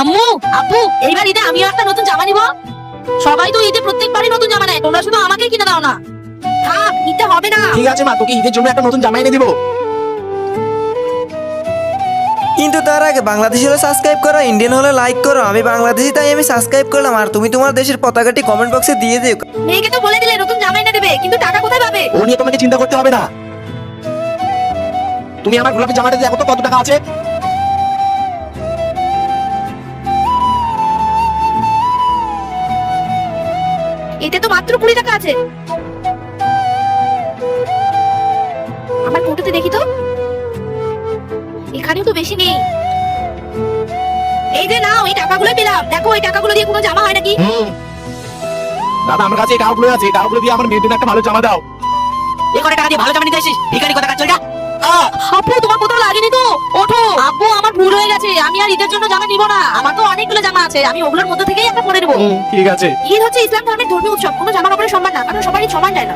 আম্মু, আব্বু, এইবার ঈদে আমিও একটা নতুন জামা নিব। সবাই তো ঈদে প্রত্যেকবারই নতুন জামা নেয়, তোমরা শুধু আমাকে কিনে দাও না। থাক, নিতে হবে না। ঠিক আছে মা, তোকে ঈদের জন্য একটা নতুন জামা এনে দিব। কিন্তু তার আগে বাংলাদেশি হলে সাবস্ক্রাইব করো, ইন্ডিয়ান হলে লাইক করো। আমি বাংলাদেশি তাই আমি সাবস্ক্রাইব করলাম, আর তুমি তোমার দেশের পতাকাটি কমেন্ট বক্সে দিয়ে দিও। মেয়েকে তো বলে দিলে নতুন জামা এনে দেবে, কিন্তু টাকা কোথায় পাবে? ও নিয়ে তোমাকে চিন্তা করতে হবে না। তুমি আমার গোলাপি জামাটা দেখো তো কত টাকা আছে। এতে তো মাত্র 20 টাকা আছে। আমার কোটোতে দেখি তো, এখানেও তো বেশি নেই। এই যে নাও, এই টাকাগুলো পেলাম। দেখো, এই টাকাগুলো দিয়ে কোনো জামা হয় নাকি? দাদা, আমার কাছে এই টাকাগুলো আছে, এই টাকাগুলো দিয়ে আমার মেয়ের জন্য একটা ভালো জামা দাও। এই করে টাকা দিয়ে ভালো জামা নিতে আসিস, ভিখারি কোথাকার, চল যা। আপু, তোমার কোথাও লাগেনি তো? ওঠো। আব্বু, আমার ভুল হয়ে গেছে, আমি আর ঈদের জন্য জামা নিব না। আমার তো অনেকগুলো জামা আছে, আমি ওগুলোর মধ্যে থেকেই একটা পরে নেবো। ঠিক আছে। ঈদ হচ্ছে ইসলাম ধর্মের ধর্মীয় উৎসব, কোনো জামা কাপড়ের সম্মান না, কারণ সবারই সমান যায় না।